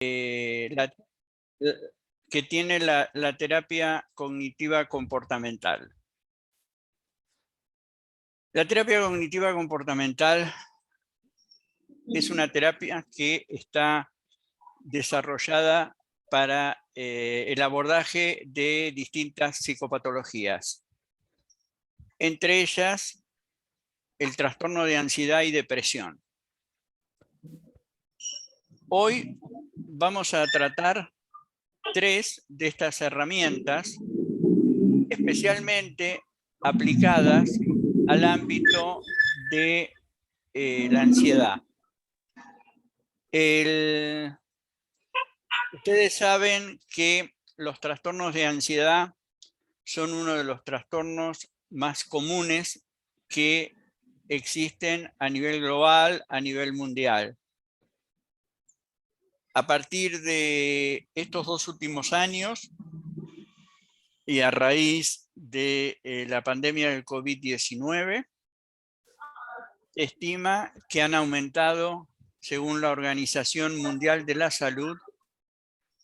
la, que tiene la terapia cognitiva comportamental. La terapia cognitiva comportamental es una terapia que está desarrollada para el abordaje de distintas psicopatologías. Entre ellas, el trastorno de ansiedad y depresión. Hoy vamos a tratar 3 de estas herramientas, especialmente aplicadas al ámbito de la ansiedad. Ustedes saben que los trastornos de ansiedad son uno de los trastornos más comunes que existen a nivel global, a nivel mundial. A partir de estos 2 últimos años y a raíz de la pandemia del COVID-19, se estima que han aumentado, según la Organización Mundial de la Salud,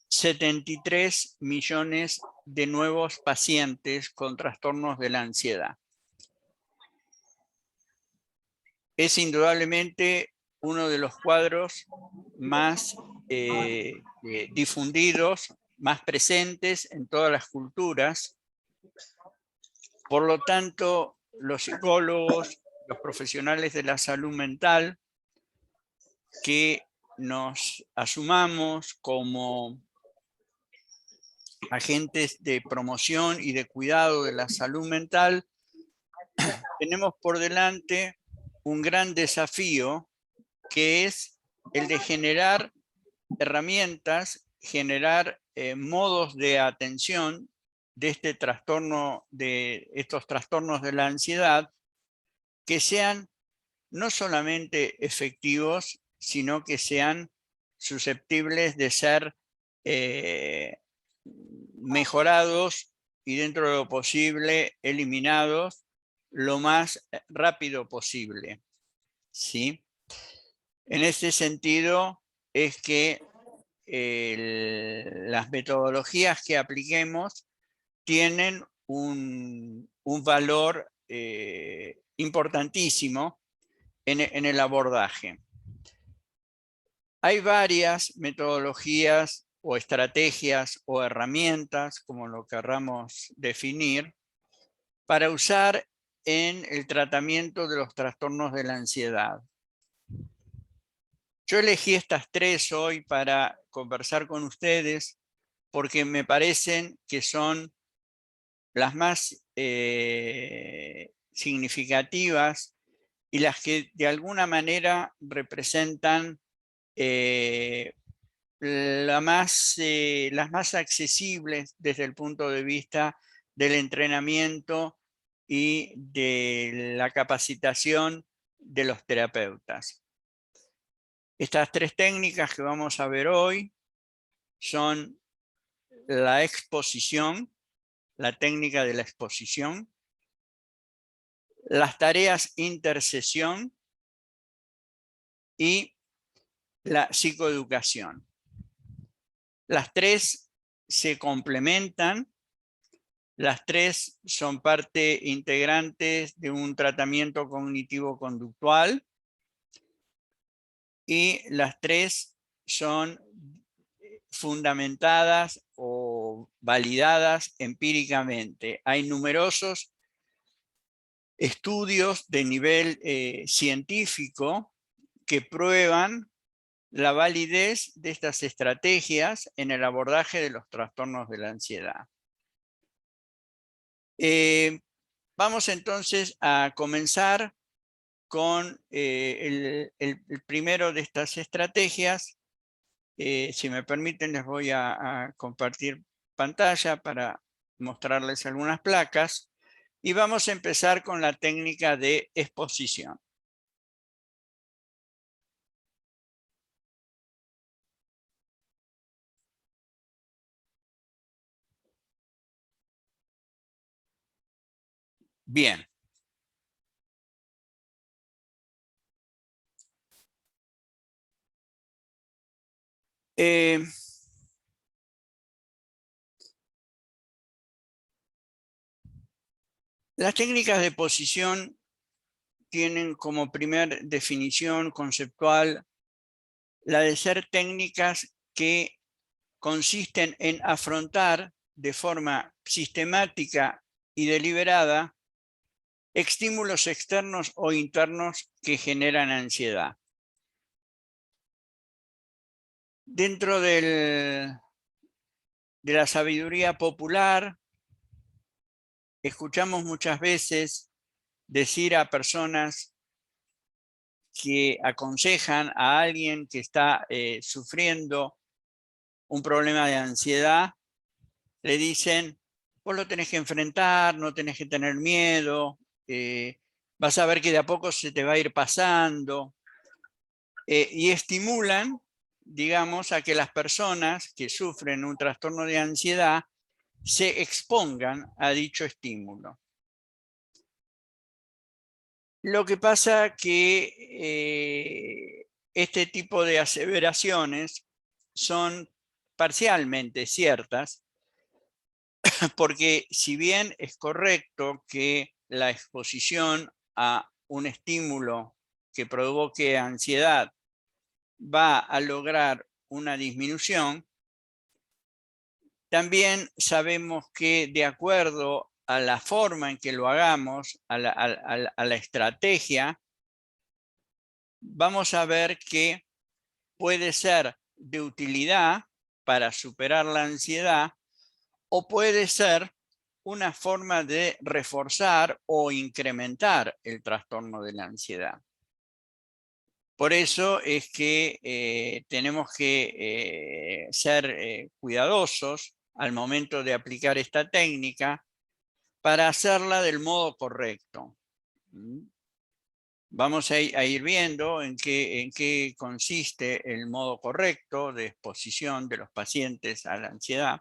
73 millones de nuevos pacientes con trastornos de la ansiedad. Es indudablemente uno de los cuadros más difundidos, más presentes en todas las culturas. Por lo tanto, los psicólogos, los profesionales de la salud mental, que nos asumamos como agentes de promoción y de cuidado de la salud mental, tenemos por delante un gran desafío, que es el de generar herramientas, generar modos de atención de estos trastornos de la ansiedad, que sean no solamente efectivos, sino que sean susceptibles de ser mejorados y, dentro de lo posible, eliminados lo más rápido posible, ¿sí? En este sentido es que las metodologías que apliquemos tienen un valor importantísimo en el abordaje. Hay varias metodologías o estrategias o herramientas, como lo querramos definir, para usar en el tratamiento de los trastornos de la ansiedad. Yo elegí estas 3 hoy para conversar con ustedes porque me parecen que son las más significativas y las que de alguna manera representan las más accesibles desde el punto de vista del entrenamiento y de la capacitación de los terapeutas. Estas 3 técnicas que vamos a ver hoy son la exposición, la técnica de la exposición, las tareas intersesión y la psicoeducación. Las 3 se complementan, las 3 son parte integrante de un tratamiento cognitivo-conductual y las 3 son fundamentadas o validadas empíricamente. Hay numerosos estudios de nivel científico que prueban la validez de estas estrategias en el abordaje de los trastornos de la ansiedad. Vamos entonces a comenzar con el primero de estas estrategias. Si me permiten, les voy a compartir pantalla para mostrarles algunas placas. Y vamos a empezar con la técnica de exposición. Bien. Las técnicas de posición tienen como primera definición conceptual la de ser técnicas que consisten en afrontar de forma sistemática y deliberada estímulos externos o internos que generan ansiedad. Dentro de la sabiduría popular, escuchamos muchas veces decir a personas que aconsejan a alguien que está sufriendo un problema de ansiedad, le dicen, vos lo tenés que enfrentar, no tenés que tener miedo, vas a ver que de a poco se te va a ir pasando, y estimulan, digamos, a que las personas que sufren un trastorno de ansiedad se expongan a dicho estímulo. Lo que pasa que este tipo de aseveraciones son parcialmente ciertas, porque si bien es correcto que la exposición a un estímulo que provoque ansiedad va a lograr una disminución, también sabemos que de acuerdo a la forma en que lo hagamos, a la estrategia, vamos a ver que puede ser de utilidad para superar la ansiedad o puede ser una forma de reforzar o incrementar el trastorno de la ansiedad. Por eso es que tenemos que ser cuidadosos al momento de aplicar esta técnica para hacerla del modo correcto. Vamos a ir viendo en qué consiste el modo correcto de exposición de los pacientes a la ansiedad.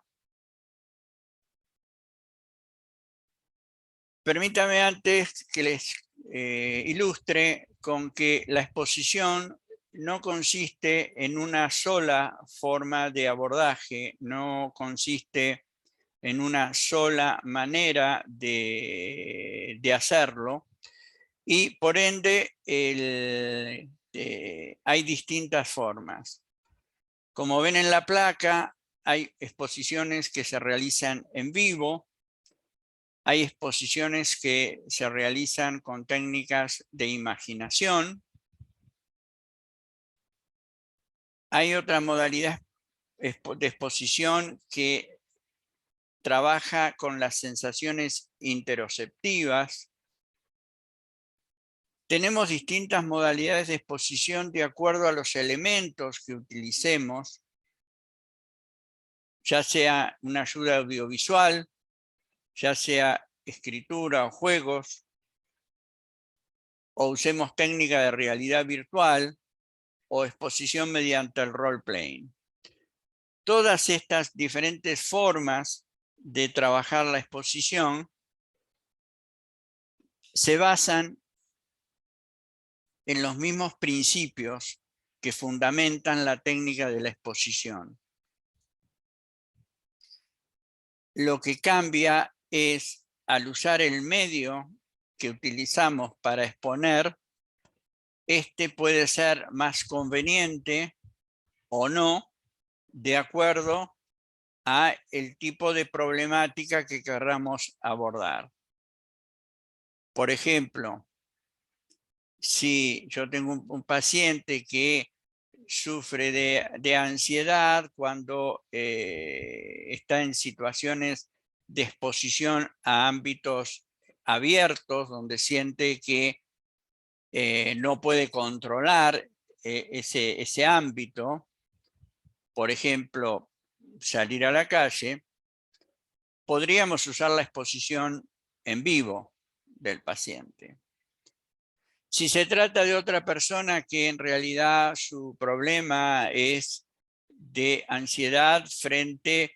Permítame antes que les ilustre con que la exposición no consiste en una sola forma de abordaje, no consiste en una sola manera de hacerlo, y por ende hay distintas formas. Como ven en la placa, hay exposiciones que se realizan en vivo, hay exposiciones que se realizan con técnicas de imaginación. Hay otra modalidad de exposición que trabaja con las sensaciones interoceptivas. Tenemos distintas modalidades de exposición de acuerdo a los elementos que utilicemos, ya sea una ayuda audiovisual, ya sea escritura o juegos, o usemos técnica de realidad virtual o exposición mediante el role-playing. Todas estas diferentes formas de trabajar la exposición se basan en los mismos principios que fundamentan la técnica de la exposición. Lo que cambia es, al usar el medio que utilizamos para exponer, este puede ser más conveniente o no, de acuerdo a el tipo de problemática que queramos abordar. Por ejemplo, si yo tengo un paciente que sufre de ansiedad cuando está en situaciones de exposición a ámbitos abiertos, donde siente que no puede controlar ese ámbito, por ejemplo, salir a la calle, podríamos usar la exposición en vivo del paciente. Si se trata de otra persona que en realidad su problema es de ansiedad frente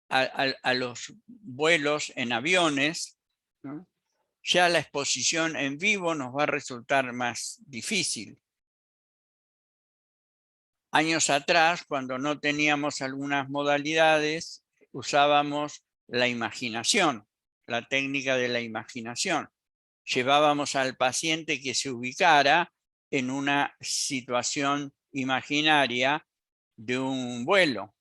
a los vuelos en aviones, ¿no?, ya la exposición en vivo nos va a resultar más difícil. Años atrás, cuando no teníamos algunas modalidades, usábamos la imaginación, la técnica de la imaginación. Llevábamos al paciente que se ubicara en una situación imaginaria de un vuelo.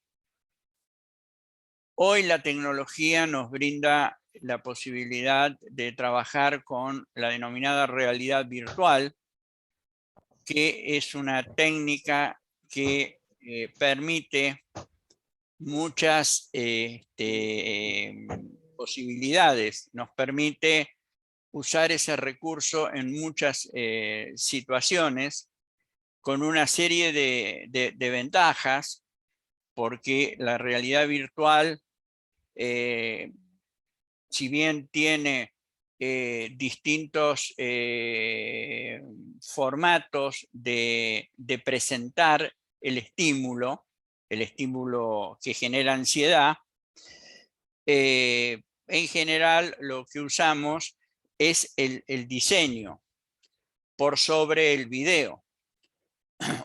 Hoy la tecnología nos brinda la posibilidad de trabajar con la denominada realidad virtual, que es una técnica que permite muchas posibilidades, nos permite usar ese recurso en muchas situaciones con una serie de ventajas, porque la realidad virtual, si bien tiene distintos formatos de presentar el estímulo que genera ansiedad, en general lo que usamos es el diseño por sobre el video.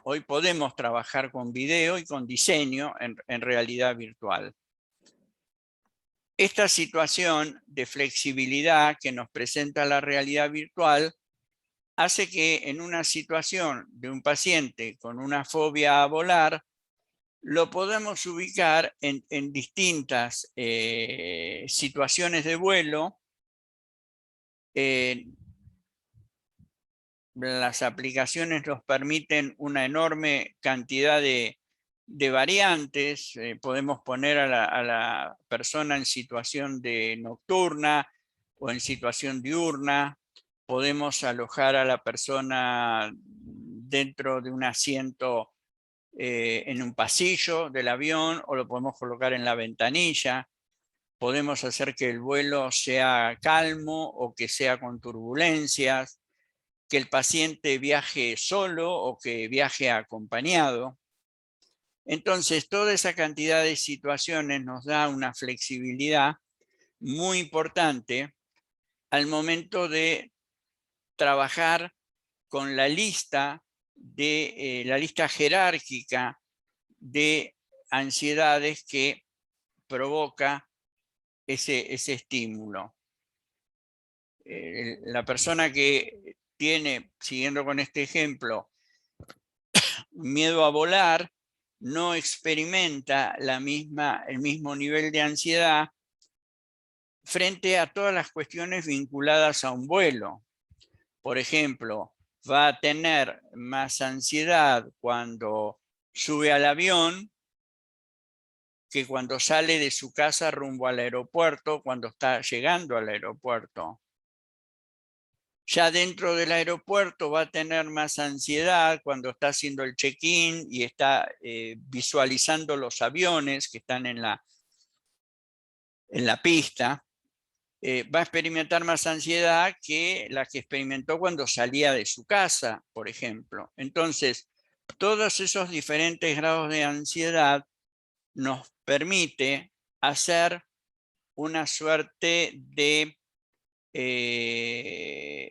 Hoy podemos trabajar con video y con diseño en realidad virtual. Esta situación de flexibilidad que nos presenta la realidad virtual hace que en una situación de un paciente con una fobia a volar, lo podemos ubicar en distintas situaciones de vuelo. Las aplicaciones nos permiten una enorme cantidad de variantes. Podemos poner a la persona en situación de nocturna o en situación diurna. Podemos alojar a la persona dentro de un asiento en un pasillo del avión, o lo podemos colocar en la ventanilla. Podemos hacer que el vuelo sea calmo o que sea con turbulencias, que el paciente viaje solo o que viaje acompañado. Entonces, toda esa cantidad de situaciones nos da una flexibilidad muy importante al momento de trabajar con la lista la lista jerárquica de ansiedades que provoca ese estímulo. La persona que tiene, siguiendo con este ejemplo, miedo a volar, no experimenta el mismo nivel de ansiedad frente a todas las cuestiones vinculadas a un vuelo. Por ejemplo, va a tener más ansiedad cuando sube al avión que cuando sale de su casa rumbo al aeropuerto, cuando está llegando al aeropuerto. Ya dentro del aeropuerto va a tener más ansiedad cuando está haciendo el check-in y está visualizando los aviones que están en la pista. Va a experimentar más ansiedad que la que experimentó cuando salía de su casa, por ejemplo. Entonces, todos esos diferentes grados de ansiedad nos permite hacer una suerte de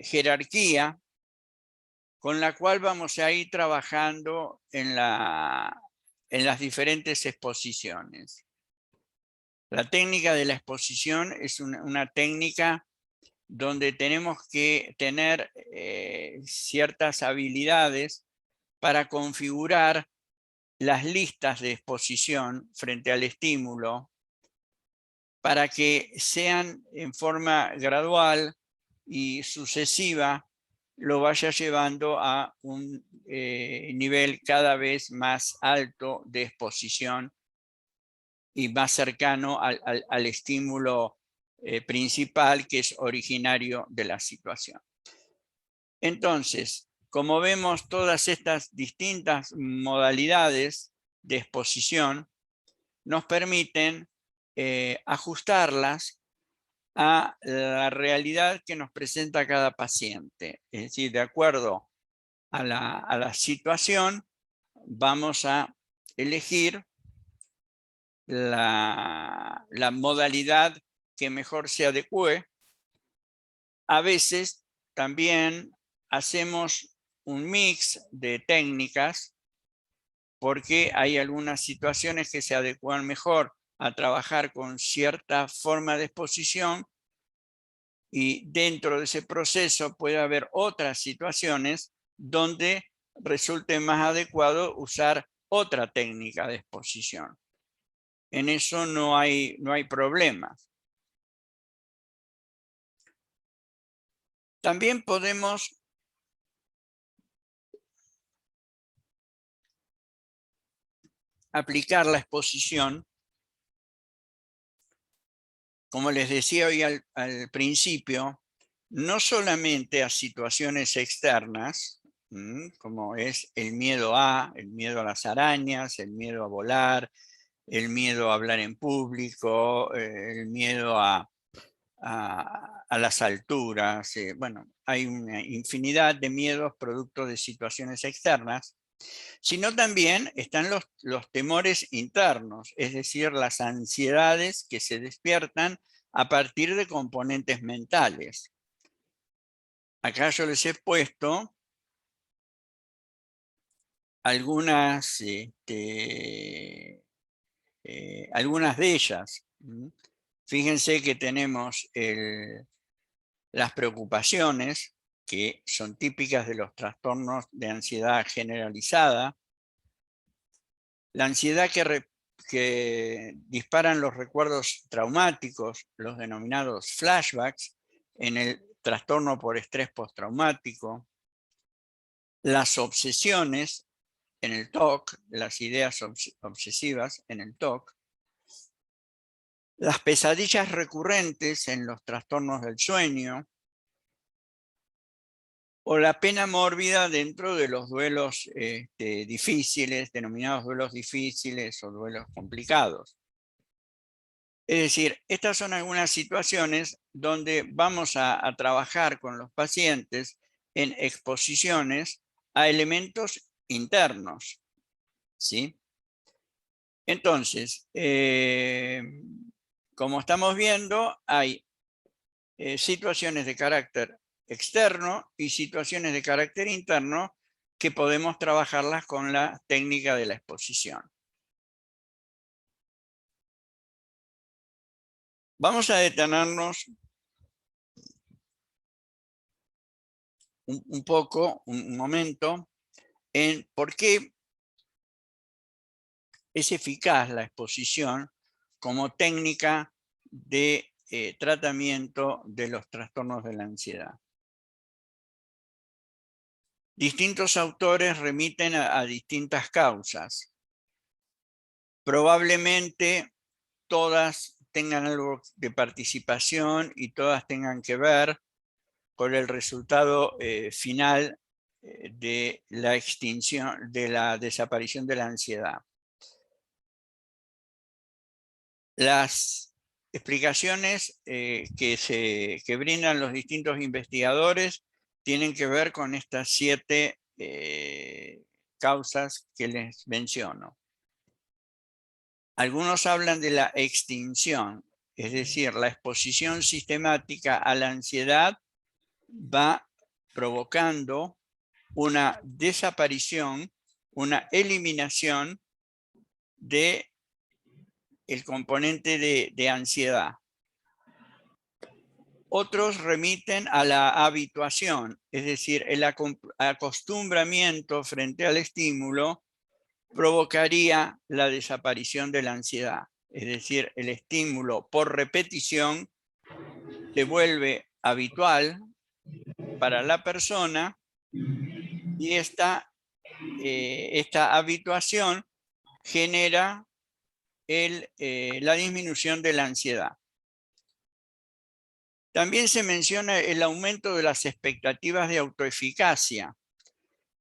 jerarquía con la cual vamos a ir trabajando en las diferentes exposiciones. La técnica de la exposición es una técnica donde tenemos que tener ciertas habilidades para configurar las listas de exposición frente al estímulo, para que sean en forma gradual y sucesiva, lo vaya llevando a un nivel cada vez más alto de exposición y más cercano al estímulo principal, que es originario de la situación. Entonces, como vemos, todas estas distintas modalidades de exposición nos permiten ajustarlas a la realidad que nos presenta cada paciente. Es decir, de acuerdo a la situación, vamos a elegir la modalidad que mejor se adecue. A veces también hacemos un mix de técnicas porque hay algunas situaciones que se adecuan mejor a trabajar con cierta forma de exposición, y dentro de ese proceso puede haber otras situaciones donde resulte más adecuado usar otra técnica de exposición. En eso no hay problema. También podemos aplicar la exposición, como les decía hoy al principio, no solamente a situaciones externas, como es el miedo a las arañas, el miedo a volar, el miedo a hablar en público, el miedo a las alturas. Bueno, hay una infinidad de miedos producto de situaciones externas, sino también están los temores internos, es decir, las ansiedades que se despiertan a partir de componentes mentales. Acá yo les he puesto algunas de ellas. Fíjense que tenemos las preocupaciones, que son típicas de los trastornos de ansiedad generalizada. La ansiedad que disparan los recuerdos traumáticos, los denominados flashbacks, en el trastorno por estrés postraumático. Las obsesiones en el TOC, las ideas obsesivas en el TOC. Las pesadillas recurrentes en los trastornos del sueño, o la pena mórbida dentro de los duelos difíciles, denominados duelos difíciles o duelos complicados. Es decir, estas son algunas situaciones donde vamos a trabajar con los pacientes en exposiciones a elementos internos, ¿sí? Entonces, como estamos viendo, hay situaciones de carácter externo y situaciones de carácter interno que podemos trabajarlas con la técnica de la exposición. Vamos a detenernos un poco, un momento, en por qué es eficaz la exposición como técnica de tratamiento de los trastornos de la ansiedad. Distintos autores remiten a distintas causas. Probablemente todas tengan algo de participación y todas tengan que ver con el resultado final de la extinción, de la desaparición de la ansiedad. Las explicaciones que brindan los distintos investigadores tienen que ver con estas 7 causas que les menciono. Algunos hablan de la extinción, es decir, la exposición sistemática a la ansiedad va provocando una desaparición, una eliminación de el componente de ansiedad. Otros remiten a la habituación, es decir, el acostumbramiento frente al estímulo provocaría la desaparición de la ansiedad. Es decir, el estímulo por repetición se vuelve habitual para la persona y esta habituación genera la disminución de la ansiedad. También se menciona el aumento de las expectativas de autoeficacia.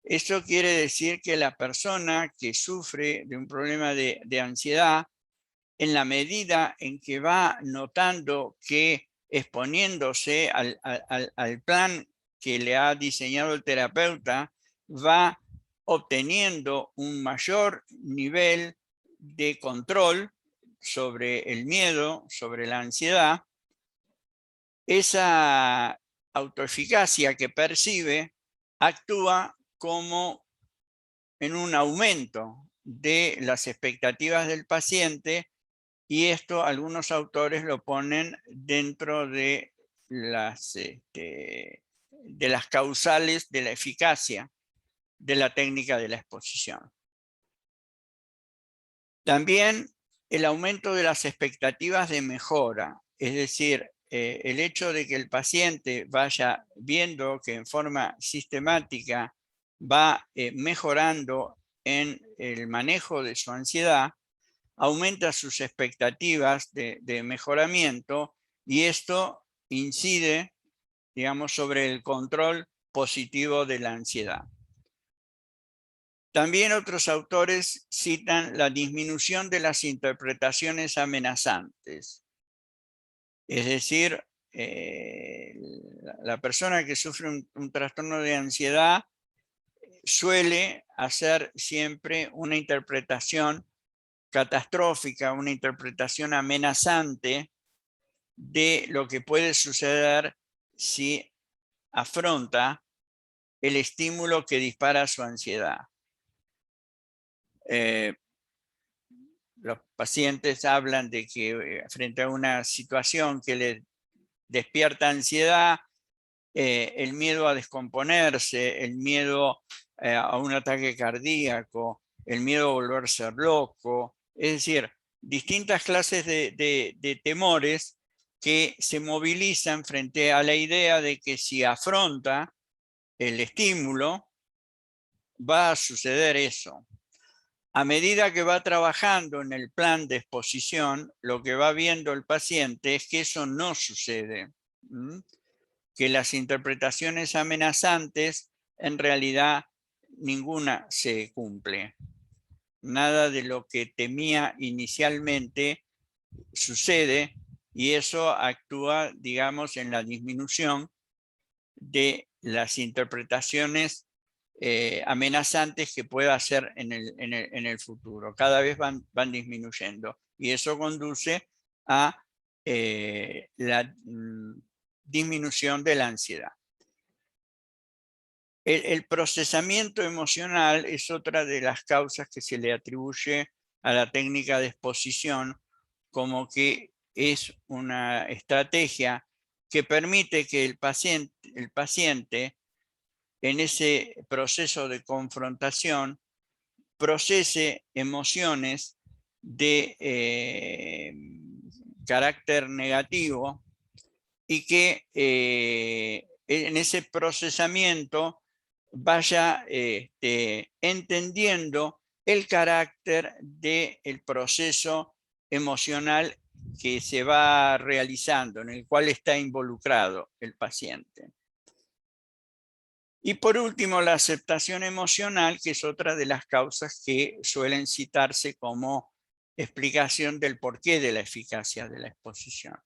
Eso quiere decir que la persona que sufre de un problema de ansiedad, en la medida en que va notando que exponiéndose al plan que le ha diseñado el terapeuta, va obteniendo un mayor nivel de control sobre el miedo, sobre la ansiedad, esa autoeficacia que percibe actúa como en un aumento de las expectativas del paciente, y esto algunos autores lo ponen dentro de las causales de la eficacia de la técnica de la exposición. También el aumento de las expectativas de mejora, es decir, el hecho de que el paciente vaya viendo que en forma sistemática va mejorando en el manejo de su ansiedad, aumenta sus expectativas de mejoramiento, y esto incide, digamos, sobre el control positivo de la ansiedad. También otros autores citan la disminución de las interpretaciones amenazantes. Es decir, la persona que sufre un trastorno de ansiedad suele hacer siempre una interpretación catastrófica, una interpretación amenazante de lo que puede suceder si afronta el estímulo que dispara su ansiedad. Los pacientes hablan de que frente a una situación que les despierta ansiedad, el miedo a descomponerse, el miedo a un ataque cardíaco, el miedo a volverse loco, es decir, distintas clases de temores que se movilizan frente a la idea de que si afronta el estímulo, va a suceder eso. A medida que va trabajando en el plan de exposición, lo que va viendo el paciente es que eso no sucede, que las interpretaciones amenazantes en realidad ninguna se cumple. Nada de lo que temía inicialmente sucede, y eso actúa, digamos, en la disminución de las interpretaciones amenazantes que pueda hacer en el futuro. Cada vez van disminuyendo, y eso conduce a la disminución de la ansiedad. El procesamiento emocional es otra de las causas que se le atribuye a la técnica de exposición, como que es una estrategia que permite que el paciente en ese proceso de confrontación procese emociones de carácter negativo, y que en ese procesamiento vaya entendiendo el carácter del proceso emocional que se va realizando, en el cual está involucrado el paciente. Y por último, la aceptación emocional, que es otra de las causas que suelen citarse como explicación del porqué de la eficacia de la exposición.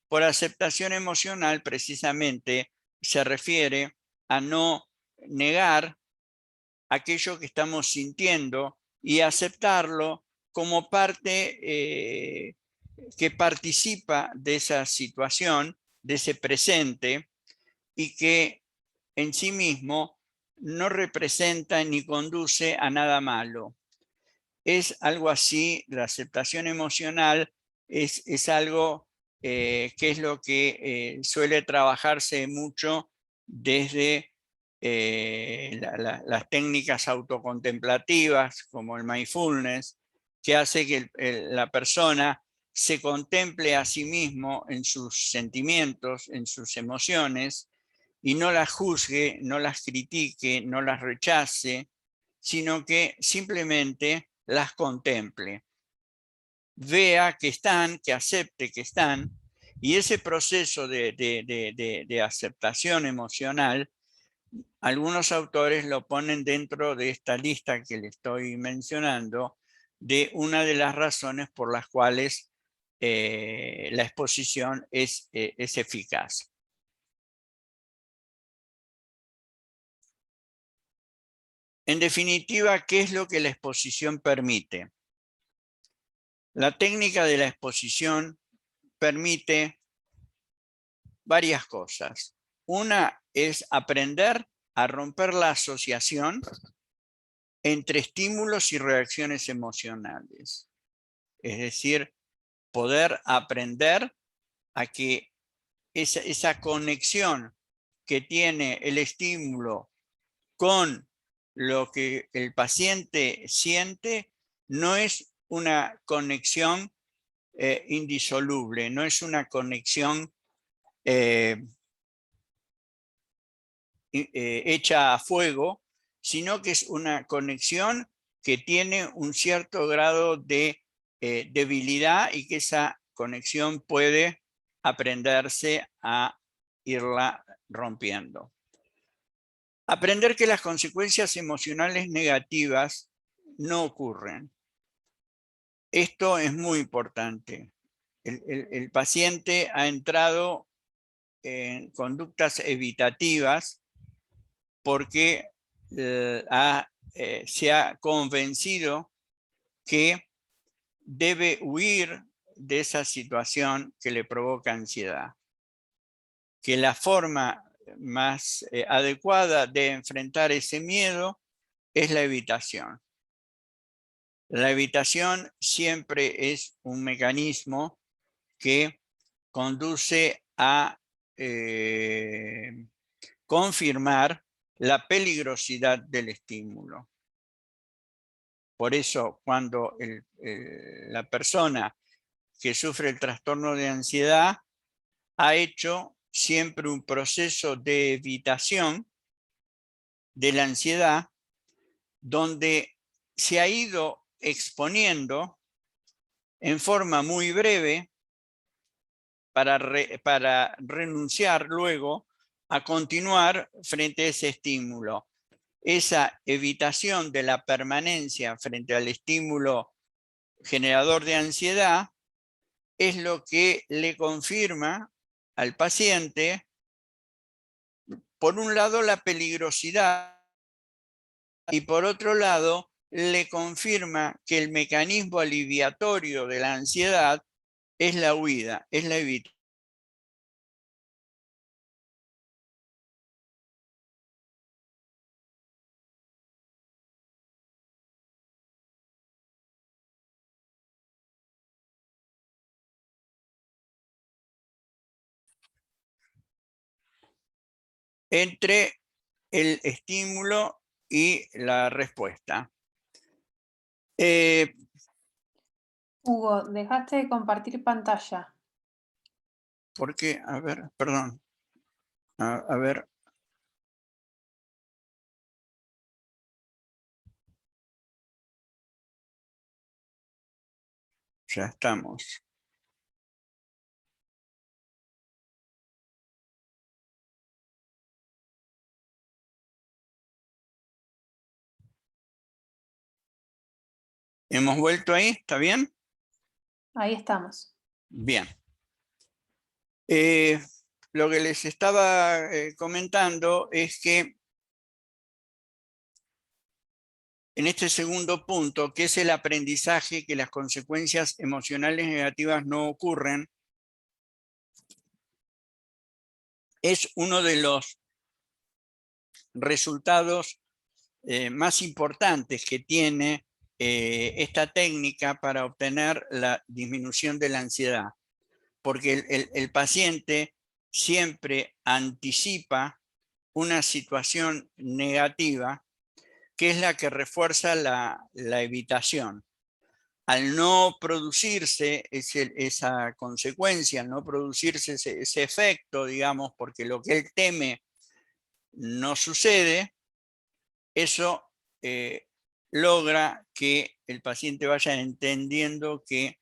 Por aceptación emocional, precisamente, se refiere a no negar aquello que estamos sintiendo y aceptarlo como parte que participa de esa situación, de ese presente, y que en sí mismo no representa ni conduce a nada malo. Es algo así, la aceptación emocional es algo que es lo que suele trabajarse mucho desde las técnicas autocontemplativas, como el mindfulness, que hace que la persona se contemple a sí mismo en sus sentimientos, en sus emociones, y no las juzgue, no las critique, no las rechace, sino que simplemente las contemple. Vea que están, que acepte que están, y ese proceso de aceptación emocional, algunos autores lo ponen dentro de esta lista que le estoy mencionando, de una de las razones por las cuales la exposición es eficaz. En definitiva, ¿qué es lo que la exposición permite? La técnica de la exposición permite varias cosas. Una es aprender a romper la asociación entre estímulos y reacciones emocionales. Es decir, poder aprender a que esa conexión que tiene el estímulo con lo que el paciente siente no es una conexión indisoluble, no es una conexión hecha a fuego, sino que es una conexión que tiene un cierto grado de debilidad y que esa conexión puede aprenderse a irla rompiendo. Aprender que las consecuencias emocionales negativas no ocurren. Esto es muy importante. El paciente ha entrado en conductas evitativas porque se ha convencido que debe huir de esa situación que le provoca ansiedad. Que la forma más adecuada de enfrentar ese miedo es la evitación. La evitación siempre es un mecanismo que conduce a confirmar la peligrosidad del estímulo. Por eso, cuando la persona que sufre el trastorno de ansiedad ha hecho siempre un proceso de evitación de la ansiedad, donde se ha ido exponiendo en forma muy breve para renunciar luego a continuar frente a ese estímulo. Esa evitación de la permanencia frente al estímulo generador de ansiedad es lo que le confirma al paciente, por un lado, la peligrosidad y por otro lado, le confirma que el mecanismo aliviatorio de la ansiedad es la huida, es la evitación. Entre el estímulo y la respuesta. Hugo, dejaste de compartir pantalla. Porque, a ver, perdón. A ver. Ya estamos. ¿Hemos vuelto ahí? ¿Está bien? Ahí estamos. Bien. Lo que les estaba comentando es que en este segundo punto, que es el aprendizaje, que las consecuencias emocionales negativas no ocurren, es uno de los resultados más importantes que tiene esta técnica para obtener la disminución de la ansiedad. Porque el paciente siempre anticipa una situación negativa que es la que refuerza la evitación. Al no producirse esa consecuencia, al no producirse ese efecto, digamos, porque lo que él teme no sucede, eso logra que el paciente vaya entendiendo que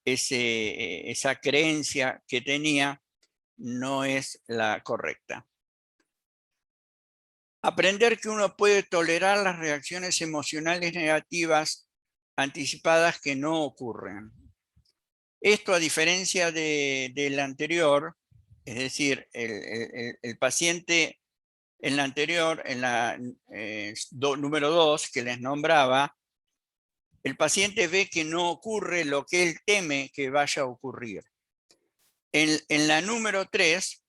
esa creencia que tenía no es la correcta. Aprender que uno puede tolerar las reacciones emocionales negativas anticipadas que no ocurren. Esto, a diferencia del anterior, es decir, el paciente en la anterior, en la número 2 que les nombraba, el paciente ve que no ocurre lo que él teme que vaya a ocurrir. En la número 3,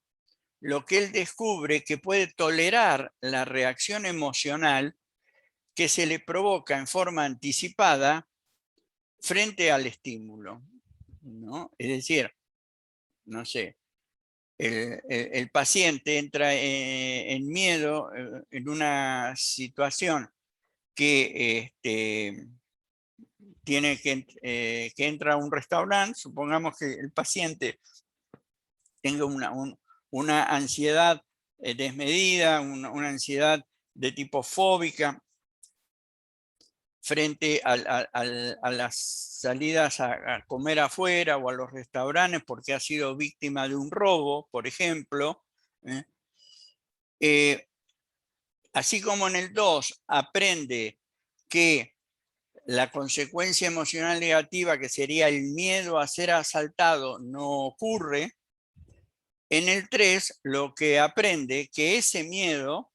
lo que él descubre que puede tolerar la reacción emocional que se le provoca en forma anticipada frente al estímulo, ¿no? Es decir, no sé, el paciente entra en miedo en una situación que tiene que entra a un restaurante. Supongamos que el paciente tenga una ansiedad desmedida, una ansiedad de tipo fóbica frente a las salidas a comer afuera o a los restaurantes porque ha sido víctima de un robo, por ejemplo. Así como en el 2 aprende que la consecuencia emocional negativa, que sería el miedo a ser asaltado, no ocurre. En el 3 lo que aprende que ese miedo,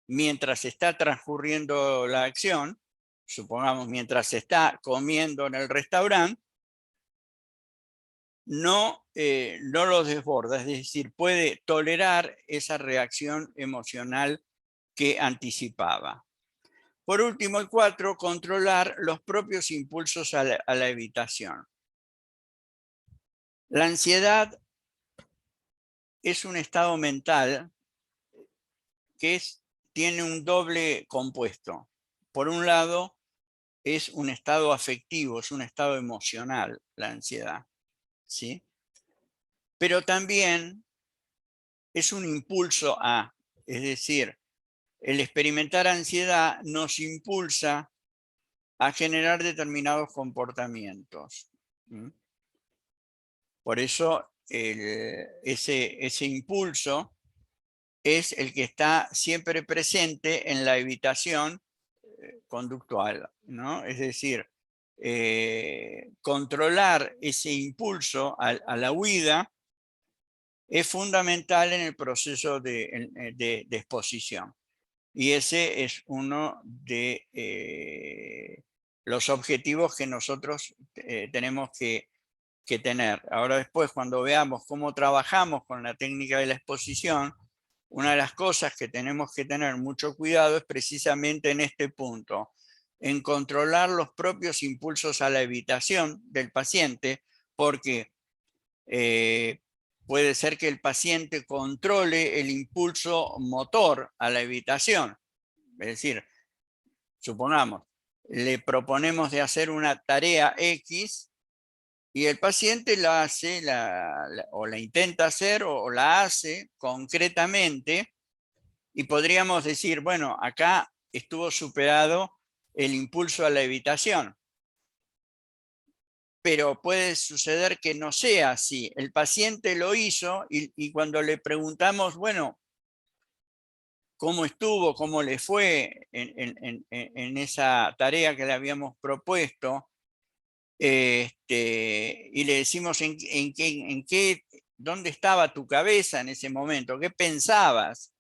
mientras está transcurriendo la acción, supongamos mientras se está comiendo en el restaurante, no lo desborda, es decir, puede tolerar esa reacción emocional que anticipaba. Por último, el 4, controlar los propios impulsos a la evitación. La ansiedad es un estado mental que tiene un doble compuesto. Por un lado, es un estado afectivo, es un estado emocional, la ansiedad, ¿sí? Pero también es un impulso a, es decir, el experimentar ansiedad nos impulsa a generar determinados comportamientos. Por eso ese impulso es el que está siempre presente en la evitación conductual, ¿no? Es decir, controlar ese impulso a la huida es fundamental en el proceso de exposición. Y ese es uno de los objetivos que nosotros tenemos que tener. Ahora después, cuando veamos cómo trabajamos con la técnica de la exposición, una de las cosas que tenemos que tener mucho cuidado es precisamente en este punto, en controlar los propios impulsos a la evitación del paciente, porque puede ser que el paciente controle el impulso motor a la evitación. Es decir, supongamos, le proponemos de hacer una tarea X y el paciente la hace o la intenta hacer o la hace concretamente, y podríamos decir, bueno, acá estuvo superado el impulso a la evitación. Pero puede suceder que no sea así. El paciente lo hizo y cuando le preguntamos, bueno, ¿cómo estuvo? ¿Cómo le fue en esa tarea que le habíamos propuesto? Y le decimos dónde estaba tu cabeza en ese momento, qué pensabas.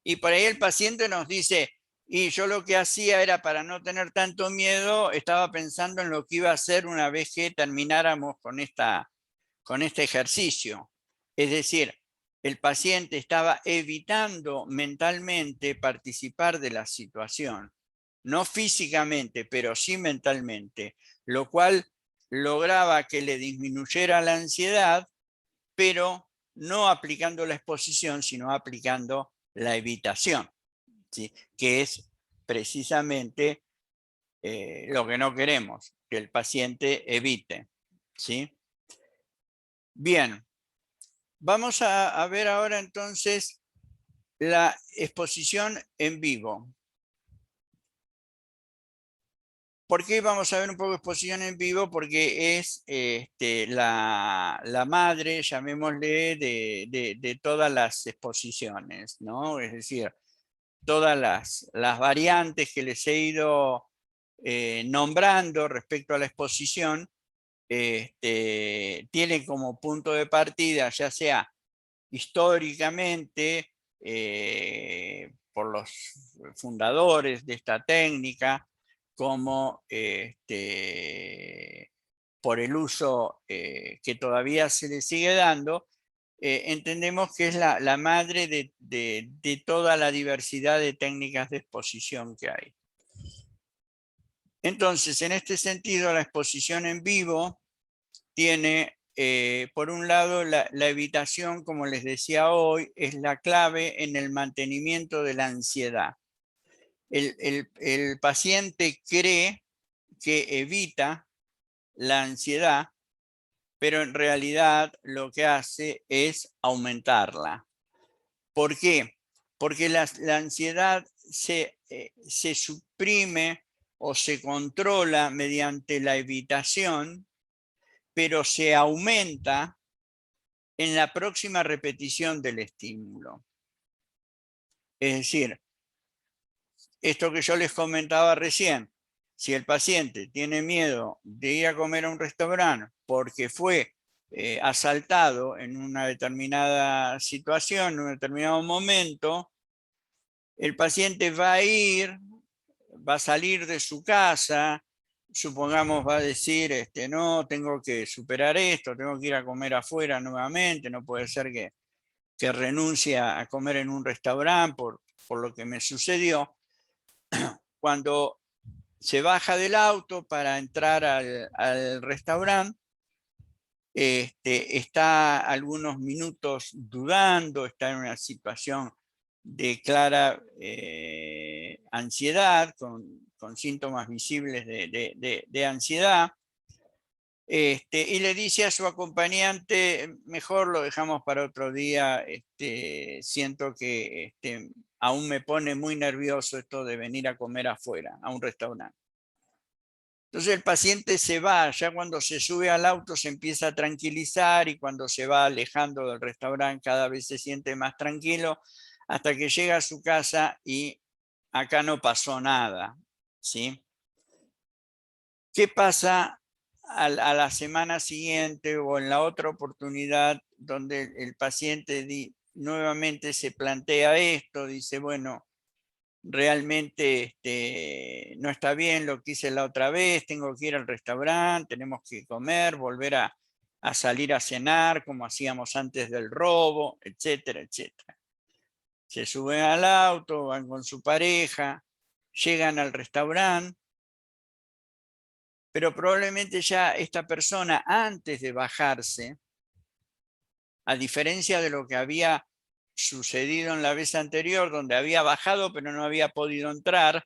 Y por ahí el paciente nos dice, y yo lo que hacía era, para no tener tanto miedo, estaba pensando en lo que iba a hacer una vez que termináramos con este ejercicio. Es decir, el paciente estaba evitando mentalmente participar de la situación, no físicamente, pero sí mentalmente, lo cual lograba que le disminuyera la ansiedad, pero no aplicando la exposición, sino aplicando la evitación, ¿sí? Que es precisamente lo que no queremos, que el paciente evite, ¿sí? Bien, vamos a ver ahora entonces la exposición en vivo. ¿Por qué vamos a ver un poco de exposición en vivo? Porque es la madre, llamémosle, de todas las exposiciones, ¿no? Es decir, todas las variantes que les he ido nombrando respecto a la exposición, tienen como punto de partida, ya sea históricamente, por los fundadores de esta técnica, como por el uso que todavía se le sigue dando, entendemos que es la madre de toda la diversidad de técnicas de exposición que hay. Entonces, en este sentido, la exposición en vivo tiene, por un lado, la evitación, como les decía hoy, es la clave en el mantenimiento de la ansiedad. El paciente cree que evita la ansiedad, pero en realidad lo que hace es aumentarla. ¿Por qué? Porque la ansiedad se suprime o se controla mediante la evitación, pero se aumenta en la próxima repetición del estímulo. Es decir, esto que yo les comentaba recién, si el paciente tiene miedo de ir a comer a un restaurante porque fue asaltado en una determinada situación, en un determinado momento, el paciente va a ir, va a salir de su casa, supongamos va a decir, no, tengo que superar esto, tengo que ir a comer afuera nuevamente, no puede ser que renuncie a comer en un restaurante por lo que me sucedió. Cuando se baja del auto para entrar al restaurante, está algunos minutos dudando, está en una situación de clara ansiedad, con síntomas visibles de ansiedad, y le dice a su acompañante, mejor lo dejamos para otro día, siento que aún me pone muy nervioso esto de venir a comer afuera, a un restaurante. Entonces el paciente se va, ya cuando se sube al auto se empieza a tranquilizar y cuando se va alejando del restaurante cada vez se siente más tranquilo hasta que llega a su casa y acá no pasó nada, ¿sí? ¿Qué pasa a la semana siguiente o en la otra oportunidad donde el paciente nuevamente se plantea esto? Dice, bueno, realmente no está bien lo que hice la otra vez, tengo que ir al restaurante, tenemos que comer, volver a salir a cenar como hacíamos antes del robo, etcétera, etcétera. Se suben al auto, van con su pareja, llegan al restaurante, pero probablemente ya esta persona antes de bajarse, a diferencia de lo que había sucedido en la vez anterior, donde había bajado pero no había podido entrar,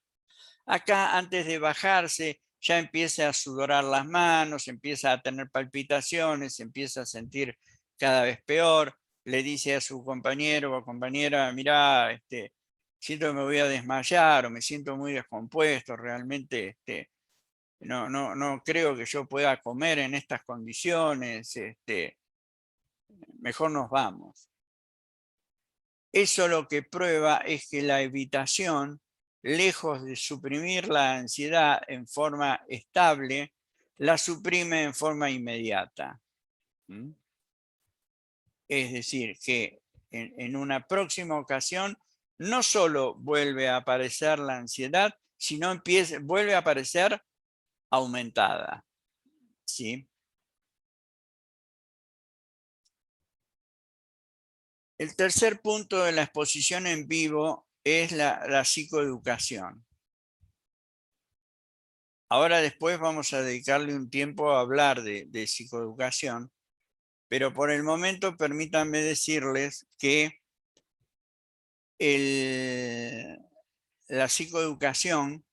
acá antes de bajarse ya empieza a sudorar las manos, empieza a tener palpitaciones, empieza a sentir cada vez peor, le dice a su compañero o compañera, mirá, siento que me voy a desmayar o me siento muy descompuesto, realmente no creo que yo pueda comer en estas condiciones, mejor nos vamos. Eso lo que prueba es que la evitación, lejos de suprimir la ansiedad en forma estable, la suprime en forma inmediata. Es decir, que en una próxima ocasión no solo vuelve a aparecer la ansiedad, sino vuelve a aparecer aumentada. ¿Sí? El tercer punto de la exposición en vivo es la psicoeducación. Ahora después vamos a dedicarle un tiempo a hablar de psicoeducación, pero por el momento permítanme decirles que la psicoeducación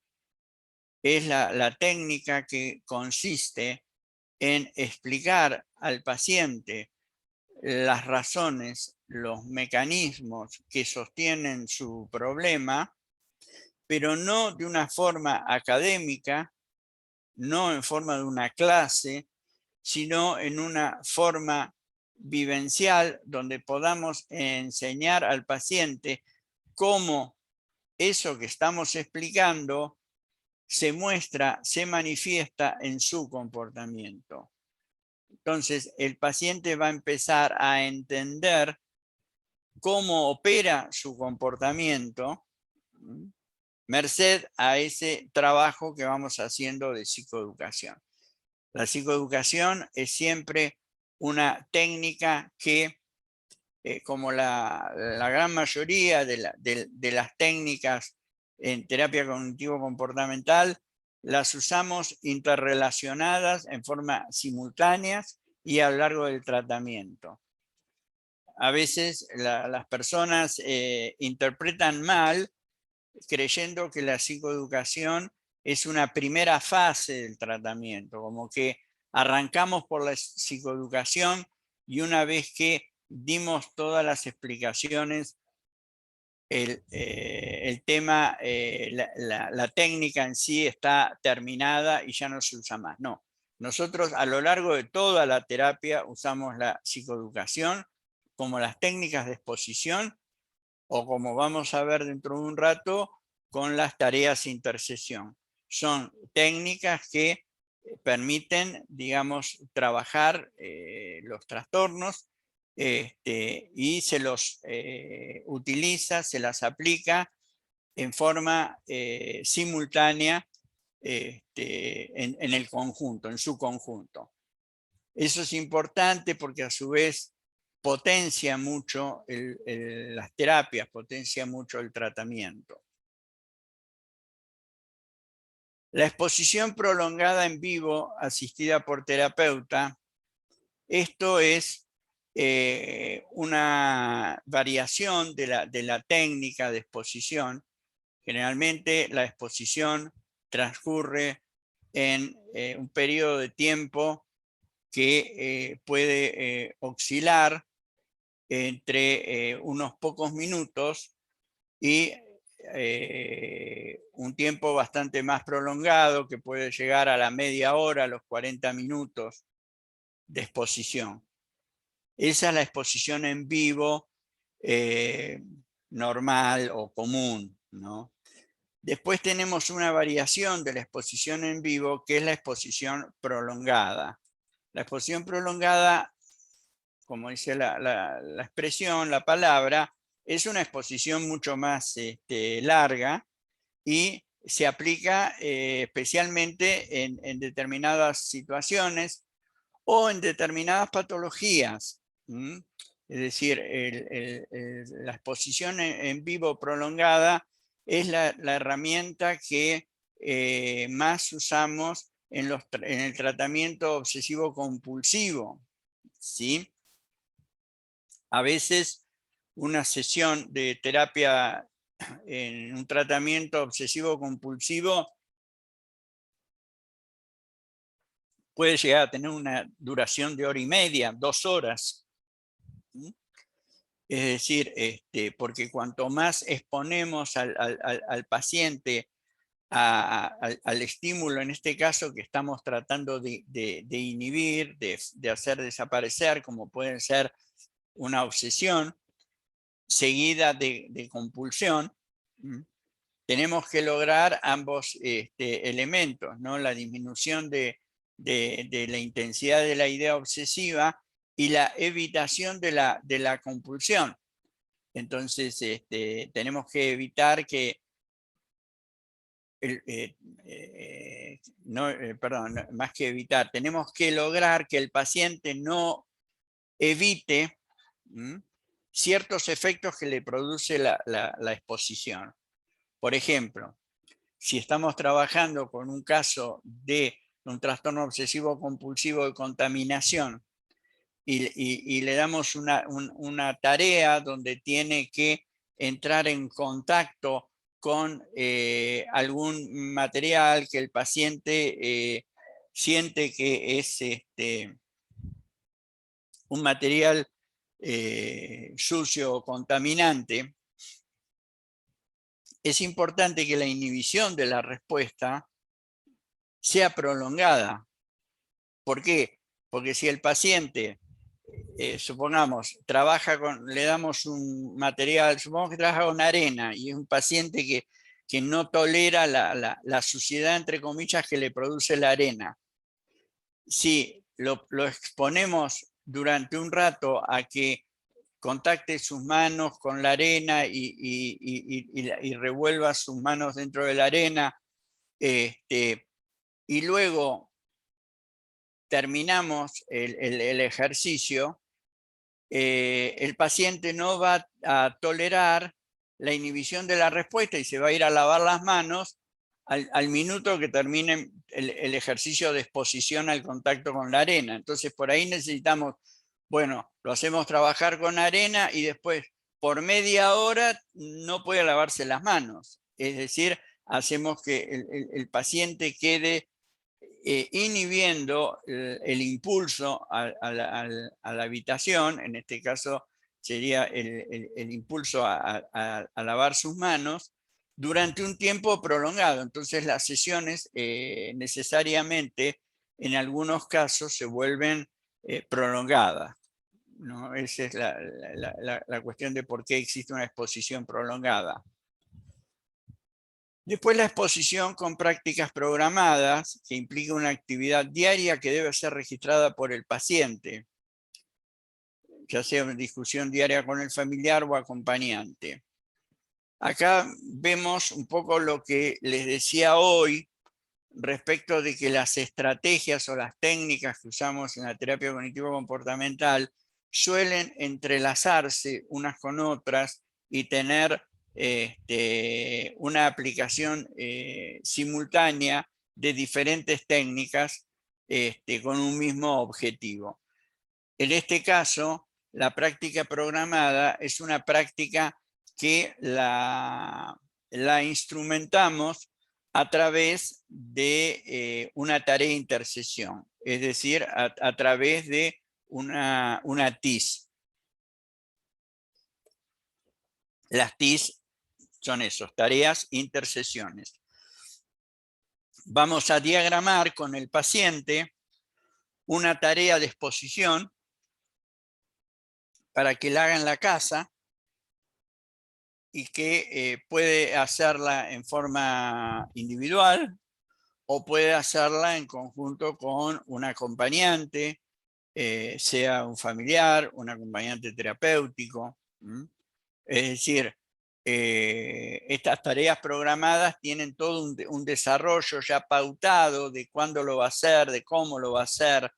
es la técnica que consiste en explicar al paciente las razones, los mecanismos que sostienen su problema, pero no de una forma académica, no en forma de una clase, sino en una forma vivencial donde podamos enseñar al paciente cómo eso que estamos explicando se muestra, se manifiesta en su comportamiento. Entonces, el paciente va a empezar a entender cómo opera su comportamiento, merced a ese trabajo que vamos haciendo de psicoeducación. La psicoeducación es siempre una técnica que, como la gran mayoría de las técnicas en terapia cognitivo-comportamental, las usamos interrelacionadas en forma simultánea y a lo largo del tratamiento. A veces las personas interpretan mal creyendo que la psicoeducación es una primera fase del tratamiento, como que arrancamos por la psicoeducación y una vez que dimos todas las explicaciones, el tema, la técnica en sí está terminada y ya no se usa más. No, nosotros a lo largo de toda la terapia usamos la psicoeducación como las técnicas de exposición o como vamos a ver dentro de un rato, con las tareas de intercesión. Son técnicas que permiten, digamos, trabajar los trastornos y se los utiliza, se las aplica en forma simultánea en el conjunto, en su conjunto. Eso es importante porque a su vez potencia mucho las terapias, potencia mucho el tratamiento. La exposición prolongada en vivo asistida por terapeuta, esto es una variación de la técnica de exposición. Generalmente la exposición transcurre en un periodo de tiempo que puede oscilar entre unos pocos minutos y un tiempo bastante más prolongado que puede llegar a la media hora, a los 40 minutos de exposición. Esa es la exposición en vivo normal o común, ¿no? Después tenemos una variación de la exposición en vivo que es la exposición prolongada. La exposición prolongada, como dice la expresión, la palabra, es una exposición mucho más larga y se aplica especialmente en determinadas situaciones o en determinadas patologías. Es decir, la exposición en vivo prolongada es la herramienta que más usamos en el tratamiento obsesivo compulsivo, ¿sí? A veces una sesión de terapia en un tratamiento obsesivo compulsivo puede llegar a tener una duración de 1 hora y media, 2 horas. Es decir, porque cuanto más exponemos al paciente al estímulo, en este caso que estamos tratando de inhibir, de hacer desaparecer, como puede ser una obsesión, seguida de compulsión, tenemos que lograr ambos elementos, ¿no? La disminución de la intensidad de la idea obsesiva y la evitación de la compulsión. Entonces, tenemos que evitar que, más que evitar, tenemos que lograr que el paciente no evite ciertos efectos que le produce la exposición. Por ejemplo, si estamos trabajando con un caso de un trastorno obsesivo compulsivo de contaminación y le damos una tarea donde tiene que entrar en contacto con algún material que el paciente siente que es un material sucio o contaminante, es importante que la inhibición de la respuesta sea prolongada. ¿Por qué? Porque si el paciente, supongamos, le damos un material, supongamos que trabaja con arena y es un paciente que no tolera la suciedad, entre comillas, que le produce la arena. Si lo exponemos durante un rato a que contacte sus manos con la arena y revuelva sus manos dentro de la arena, y luego terminamos el ejercicio, el paciente no va a tolerar la inhibición de la respuesta y se va a ir a lavar las manos al minuto que termine el ejercicio de exposición al contacto con la arena. Entonces por ahí necesitamos, bueno, lo hacemos trabajar con arena y después por media hora no puede lavarse las manos. Es decir, hacemos que el paciente quede inhibiendo el impulso a la habitación, en este caso sería el impulso a lavar sus manos, durante un tiempo prolongado. Entonces las sesiones necesariamente en algunos casos se vuelven prolongadas, ¿no? Esa es la cuestión de por qué existe una exposición prolongada. Después la exposición con prácticas programadas, que implica una actividad diaria que debe ser registrada por el paciente, ya sea una discusión diaria con el familiar o acompañante. Acá vemos un poco lo que les decía hoy respecto de que las estrategias o las técnicas que usamos en la terapia cognitivo-comportamental suelen entrelazarse unas con otras y tener una aplicación simultánea de diferentes técnicas con un mismo objetivo. En este caso, la práctica programada es una práctica que la instrumentamos a través de una tarea de intercesión, es decir, a través de una TIS. Las TIS son esos, tareas, intercesiones. Vamos a diagramar con el paciente una tarea de exposición para que la haga en la casa y que puede hacerla en forma individual o puede hacerla en conjunto con un acompañante, sea un familiar, un acompañante terapéutico. Es decir, estas tareas programadas tienen todo un desarrollo ya pautado de cuándo lo va a hacer, de cómo lo va a hacer,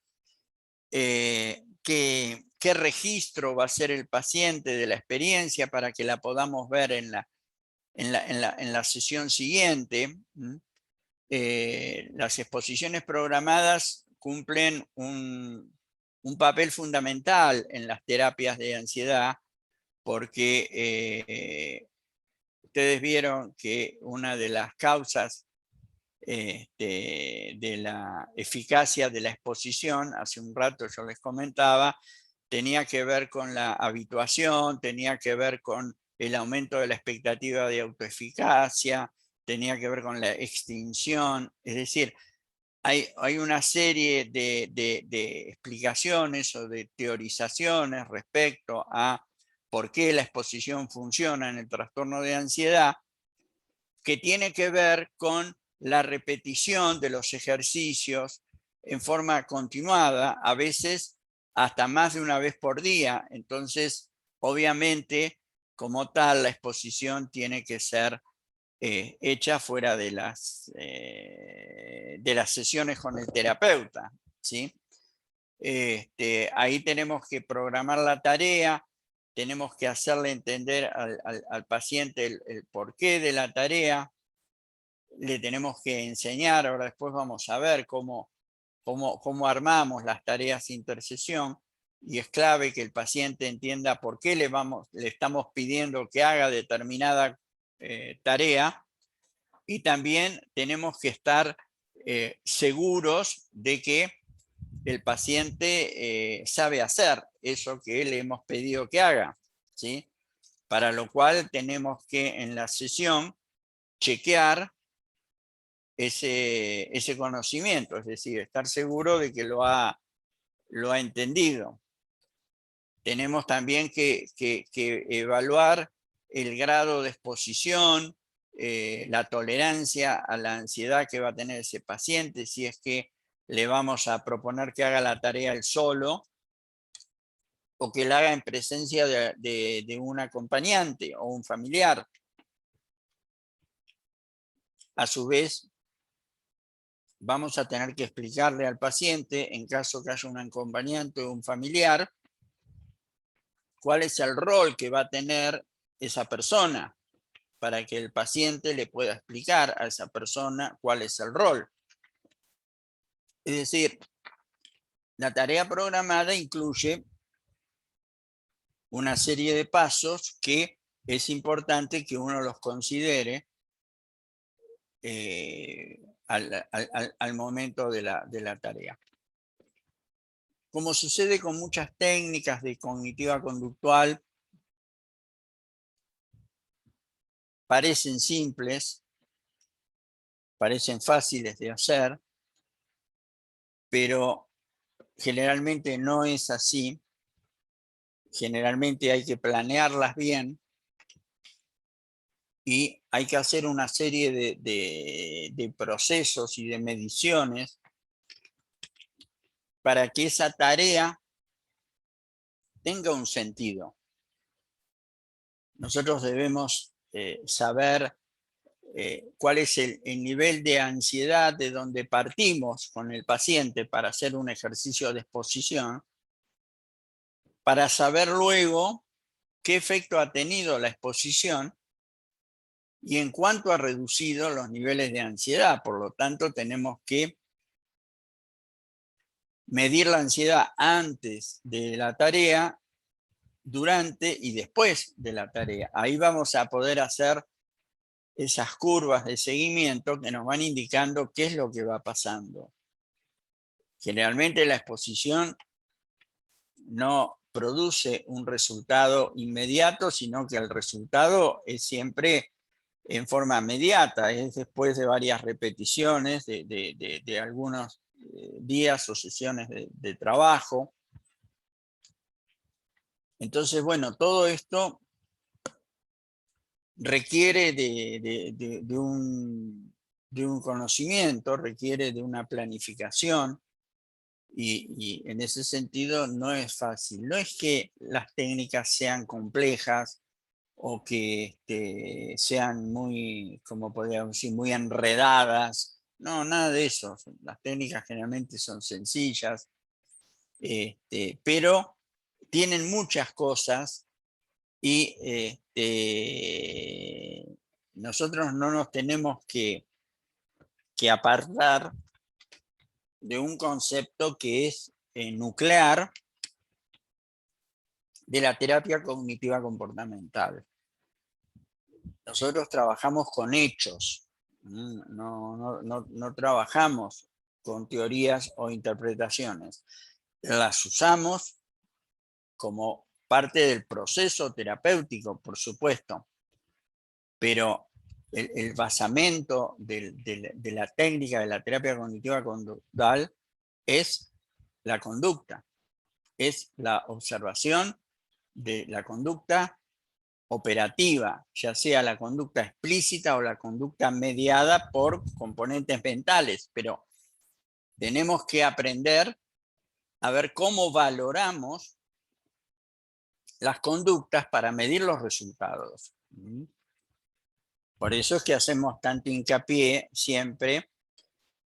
qué registro va a hacer el paciente de la experiencia para que la podamos ver en la sesión siguiente. Las exposiciones programadas cumplen un papel fundamental en las terapias de ansiedad porque ustedes vieron que una de las causas de la eficacia de la exposición, hace un rato yo les comentaba, tenía que ver con la habituación, tenía que ver con el aumento de la expectativa de autoeficacia, tenía que ver con la extinción, es decir, hay una serie de explicaciones o de teorizaciones respecto a por qué la exposición funciona en el trastorno de ansiedad, que tiene que ver con la repetición de los ejercicios en forma continuada, a veces hasta más de una vez por día. Entonces, obviamente, como tal, la exposición tiene que ser hecha fuera de las sesiones con el terapeuta, ¿sí? Ahí tenemos que programar la tarea, tenemos que hacerle entender al paciente el porqué de la tarea, le tenemos que enseñar, ahora después vamos a ver cómo armamos las tareas de intercesión, y es clave que el paciente entienda por qué le estamos pidiendo que haga determinada tarea, y también tenemos que estar seguros de que el paciente sabe hacer eso que le hemos pedido que haga, ¿sí? Para lo cual tenemos que en la sesión chequear ese conocimiento, es decir, estar seguro de que lo ha entendido. Tenemos también que evaluar el grado de exposición, la tolerancia a la ansiedad que va a tener ese paciente, si es que le vamos a proponer que haga la tarea él solo o que la haga en presencia de un acompañante o un familiar. A su vez, vamos a tener que explicarle al paciente, en caso que haya un acompañante o un familiar, cuál es el rol que va a tener esa persona. para que el paciente le pueda explicar a esa persona cuál es el rol. Es decir, la tarea programada incluye una serie de pasos que es importante que uno los considere al momento de la tarea. Como sucede con muchas técnicas de cognitiva conductual, parecen simples, parecen fáciles de hacer, pero generalmente no es así. Generalmente hay que planearlas bien y hay que hacer una serie de procesos y de mediciones para que esa tarea tenga un sentido. Nosotros debemos saber cuál es el nivel de ansiedad de donde partimos con el paciente para hacer un ejercicio de exposición, para saber luego qué efecto ha tenido la exposición y en cuánto ha reducido los niveles de ansiedad. Por lo tanto, tenemos que medir la ansiedad antes de la tarea, durante y después de la tarea. Ahí vamos a poder hacer esas curvas de seguimiento que nos van indicando qué es lo que va pasando. Generalmente la exposición no produce un resultado inmediato, sino que el resultado es siempre en forma inmediata, es después de varias repeticiones de algunos días o sesiones de trabajo. Entonces, bueno, todo esto requiere de un conocimiento, requiere de una planificación y en ese sentido no es fácil. No es que las técnicas sean complejas o que sean muy, como podríamos decir, muy enredadas. No, nada de eso. Las técnicas generalmente son sencillas, pero tienen muchas cosas y nosotros no nos tenemos que apartar de un concepto que es nuclear de la terapia cognitiva comportamental. Nosotros trabajamos con hechos, no trabajamos con teorías o interpretaciones. Las usamos como parte del proceso terapéutico, por supuesto, pero el basamento de la técnica de la terapia cognitiva conductual es la conducta, es la observación de la conducta operativa, ya sea la conducta explícita o la conducta mediada por componentes mentales, pero tenemos que aprender a ver cómo valoramos las conductas para medir los resultados. Por eso es que hacemos tanto hincapié siempre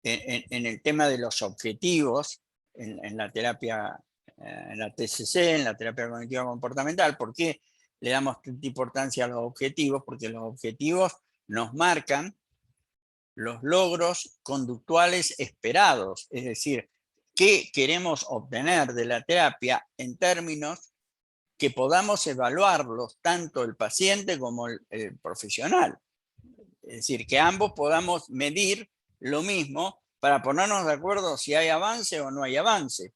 en el tema de los objetivos en la terapia, en la TCC, en la terapia cognitiva comportamental. ¿Por qué le damos tanta importancia a los objetivos? Porque los objetivos nos marcan los logros conductuales esperados, es decir, qué queremos obtener de la terapia en términos que podamos evaluarlos tanto el paciente como el profesional. Es decir, que ambos podamos medir lo mismo para ponernos de acuerdo si hay avance o no hay avance.